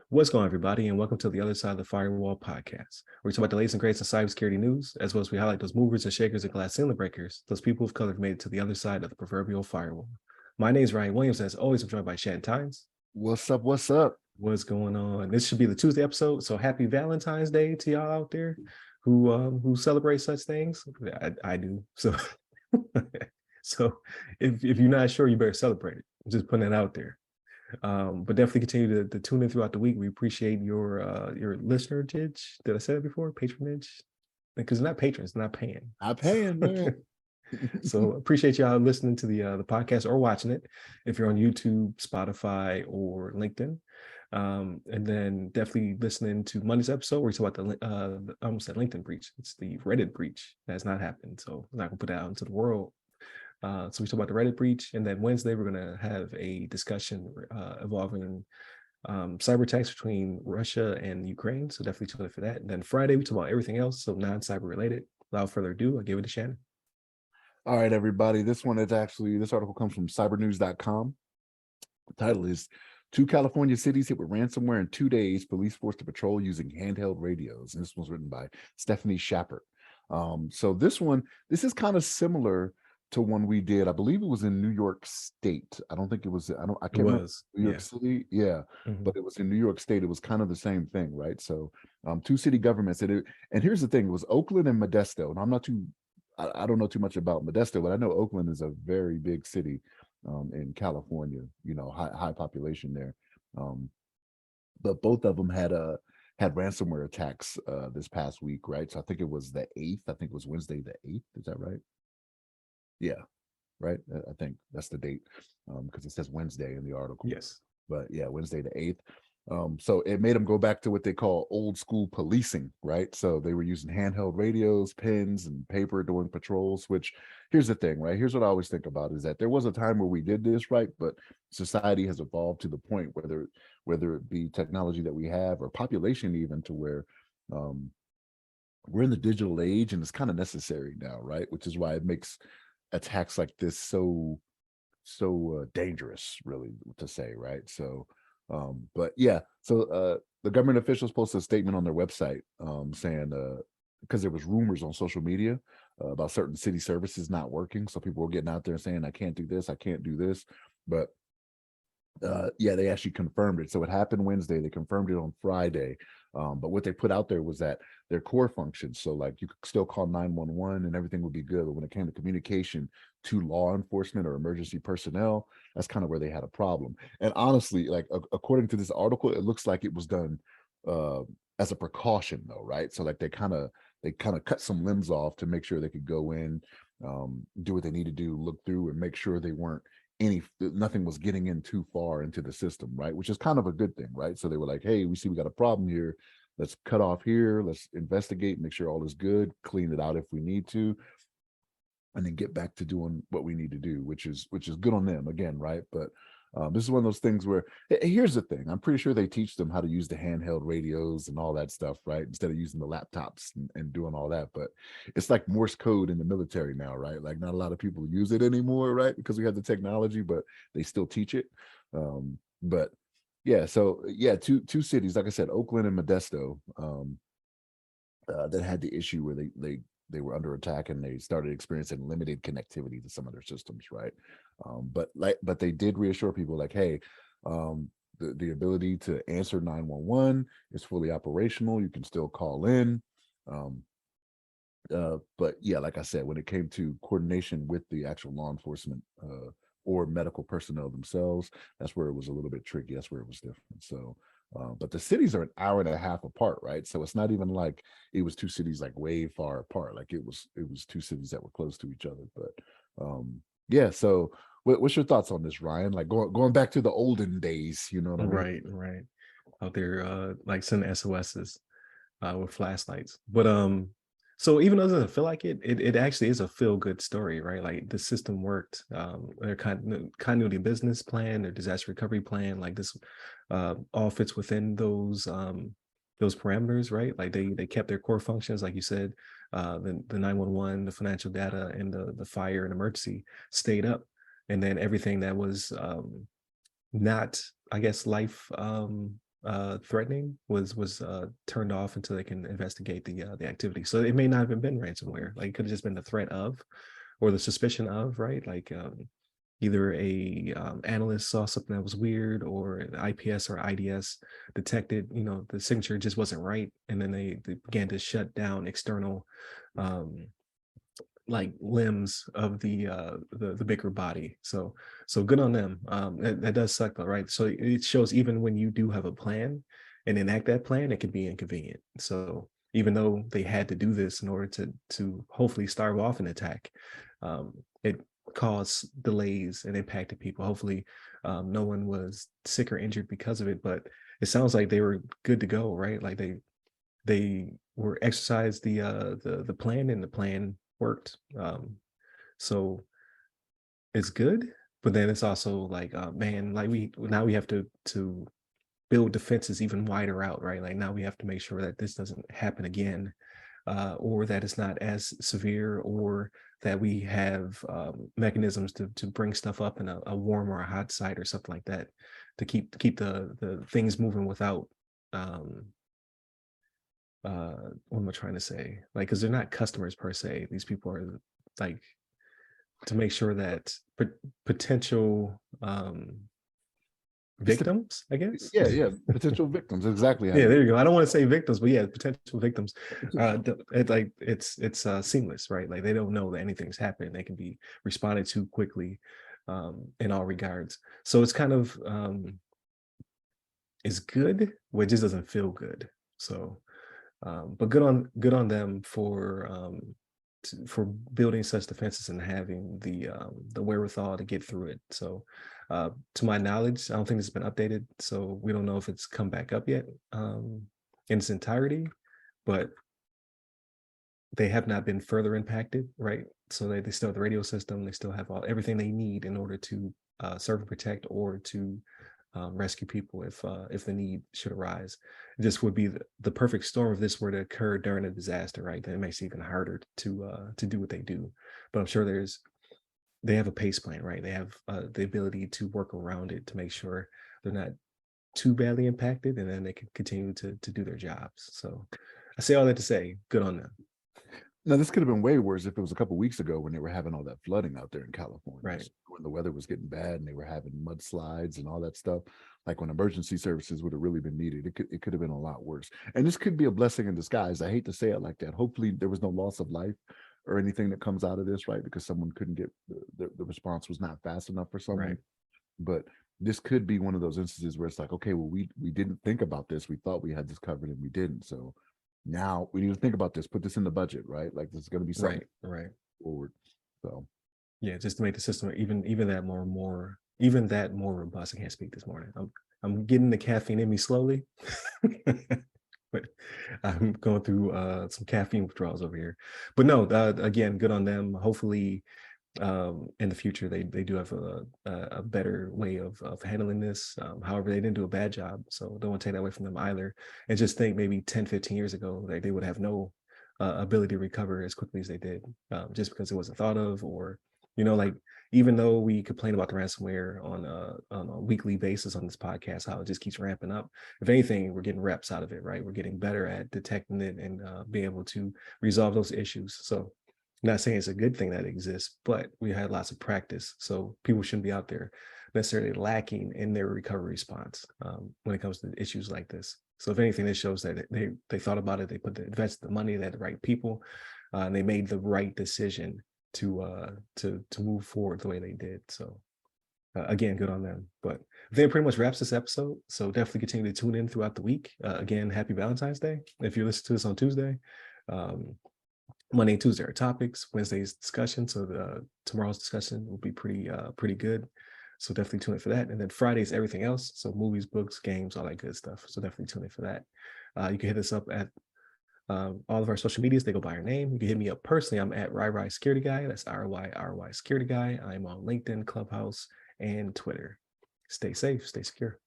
What's going on, everybody, and welcome to the Other Side of the Firewall podcast, where we talk about the latest and greatest in cybersecurity news, as well as we highlight those movers and shakers and glass ceiling breakers, those people of color who made it to the other side of the proverbial firewall. My name is Ryan Williams, and as always, I'm joined by Shannon. What's up? What's up? What's going on? This should be the Tuesday episode, so happy Valentine's Day to y'all out there who celebrate such things. I do. So, so if you're not sure, you better celebrate it. I'm just putting it out there. But definitely continue to tune in throughout the week. We appreciate your listenerage. Did I say it before? Patronage? Because it's not patrons, not paying. Not paying, man. So appreciate y'all listening to the podcast or watching it if you're on YouTube, Spotify, or LinkedIn. And then definitely listening to Monday's episode where we talk about the I almost said LinkedIn breach. It's the Reddit breach that has not happened. So I'm not gonna put that out into the world. So we talk about the Reddit breach, and then Wednesday we're going to have a discussion involving cyber attacks between Russia and Ukraine. So definitely tune in for that. And then Friday we talk about everything else, so non-cyber related. Without further ado, I'll give it to Shannon. All right, everybody. This article comes from cybernews.com. The title is 2 California cities hit with ransomware in 2 days. Police forced to patrol using handheld radios. And this was written by Stephanie Schappert. So this is kind of similar to one we did. I believe it was in New York State. I don't think it was. I can't remember. New York City. Yeah. Mm-hmm. But it was in New York State. It was kind of the same thing, right? So 2 city governments. And here's the thing: it was Oakland and Modesto. And I don't know too much about Modesto, but I know Oakland is a very big city in California. You know, high population there. But both of them had ransomware attacks this past week, right? So I think it was the 8th. I think it was Wednesday the 8th. Is that right? Yeah, right. I think that's the date because it says Wednesday in the article. Yes, but yeah, Wednesday the 8th. So it made them go back to what they call old school policing, right? So they were using handheld radios, pens, and paper during patrols. Which here's the thing, right? Here's what I always think about is that there was a time where we did this, right? But society has evolved to the point whether it be technology that we have or population even to where we're in the digital age and it's kind of necessary now, right? Which is why it makes attacks like this so dangerous, really, to say, right? So but yeah, so the government officials posted a statement on their website saying because there was rumors on social media about certain city services not working, so people were getting out there saying I can't do this, but yeah, they actually confirmed it. So it happened Wednesday. They confirmed it on Friday. But what they put out there was that their core functions, so like you could still call 911 and everything would be good. But when it came to communication to law enforcement or emergency personnel, that's kind of where they had a problem. And honestly, like according to this article, it looks like it was done as a precaution, though, right? So like they kind of cut some limbs off to make sure they could go in, do what they need to do, look through and make sure they weren't nothing was getting in too far into the system, right? Which is kind of a good thing, right? So they were like, hey, we see we got a problem here. Let's cut off here. Let's investigate, make sure all is good, clean it out if we need to, and then get back to doing what we need to do, which is good on them again, right? But this is one of those things where here's the thing. I'm pretty sure they teach them how to use the handheld radios and all that stuff, right? Instead of using the laptops and doing all that. But it's like Morse code in the military now, right? Like not a lot of people use it anymore, right? Because we have the technology, but they still teach it. But yeah, so yeah, two cities, like I said, Oakland and Modesto, that had the issue where they were under attack and they started experiencing limited connectivity to some of their systems, right? But they did reassure people like, hey, the ability to answer 911 is fully operational. You can still call in. But yeah, like I said, when it came to coordination with the actual law enforcement or medical personnel themselves, that's where it was a little bit tricky. That's where it was different. So but the cities are an hour and a half apart, right? So it's not even like it was 2 cities like way far apart. Like it was 2 cities that were close to each other. But yeah, so what's your thoughts on this, Ryan? Like going back to the olden days, you know what I mean? Right. Out there like sending SOSs with flashlights. But so even though it doesn't feel like it actually is a feel-good story, right? Like the system worked. Their continuity business plan, their disaster recovery plan, like this all fits within those parameters, right? Like they kept their core functions, like you said, the 911, the financial data, and the fire and emergency stayed up. and then everything that was not, I guess, life threatening was turned off until they can investigate the activity. So it may not have been ransomware. Like, it could have just been the threat of, or the suspicion of, right? Like, either a analyst saw something that was weird, or an IPS or IDS detected, the signature just wasn't right, and then they began to shut down external like limbs of the bigger body. So good on them. That does suck though, right? So it shows even when you do have a plan and enact that plan, it can be inconvenient. So even though they had to do this in order to hopefully starve off an attack, it caused delays and impacted people. Hopefully no one was sick or injured because of it, but it sounds like they were good to go, right? Like they were exercised the plan, and the plan worked. So it's good, but then it's also like, man, like we have to build defenses even wider out, right? Like, now we have to make sure that this doesn't happen again, or that it's not as severe, or that we have mechanisms to bring stuff up in a warm or a hot site or something like that, to keep the things moving without what am I trying to say? Like, because they're not customers per se. These people are like, to make sure that potential victims, I guess. Yeah, potential victims, exactly. Yeah, there you go. I don't want to say victims, but yeah, potential victims. It's seamless, right? Like, they don't know that anything's happened. They can be responded to quickly, in all regards. So it's kind of it's good, but it just doesn't feel good. So but good on them for building such defenses and having the wherewithal to get through it. So to my knowledge, I don't think it's been updated, so we don't know if it's come back up yet in its entirety, but they have not been further impacted, right? So they still have the radio system, they still have everything they need in order to serve and protect, or to rescue people if the need should arise. This would be the perfect storm if this were to occur during a disaster, right? Then it makes it even harder to do what they do. But I'm sure they have a pace plan, right? They have the ability to work around it to make sure they're not too badly impacted, and then they can continue to do their jobs. So I say all that to say, good on them. Now, this could have been way worse if it was a couple of weeks ago when they were having all that flooding out there in California. Right. When the weather was getting bad and they were having mudslides and all that stuff. Like, when emergency services would have really been needed, it could have been a lot worse. And this could be a blessing in disguise. I hate to say it like that. Hopefully there was no loss of life or anything that comes out of this, right? Because someone couldn't get the response was not fast enough for someone. Right. But this could be one of those instances where it's like, okay, well, we didn't think about this. We thought we had this covered and we didn't. So now we need to think about this, put this in the budget, right? Like, this is going to be something right forward. So yeah, just to make the system even that more robust. I can't speak this morning. I'm getting the caffeine in me slowly. But I'm going through some caffeine withdrawals over here. But no, again, good on them. Hopefully in the future they do have a better way of handling this. However, they didn't do a bad job, so don't want to take that away from them either. And just think, maybe 10-15 years ago, they would have no ability to recover as quickly as they did, just because it wasn't thought of. Or like, even though we complain about the ransomware on a weekly basis on this podcast, how it just keeps ramping up, if anything, we're getting reps out of it, right? We're getting better at detecting it and being able to resolve those issues. So, not saying it's a good thing that it exists, but we had lots of practice. So people shouldn't be out there necessarily lacking in their recovery response when it comes to issues like this. So if anything, this shows that they thought about it, they invested the money, they had the right people, and they made the right decision to move forward the way they did. So again, good on them. But that pretty much wraps this episode. So definitely continue to tune in throughout the week. Again, happy Valentine's Day if you listen to this on Tuesday. Monday and Tuesday are topics. Wednesday's discussion. So tomorrow's discussion will be pretty good. So definitely tune in for that. And then Friday's everything else. So movies, books, games, all that good stuff. So definitely tune in for that. You can hit us up at all of our social medias. They go by our name. You can hit me up personally. I'm at RyRy Security Guy. That's RYRY Security Guy. I'm on LinkedIn, Clubhouse, and Twitter. Stay safe, stay secure.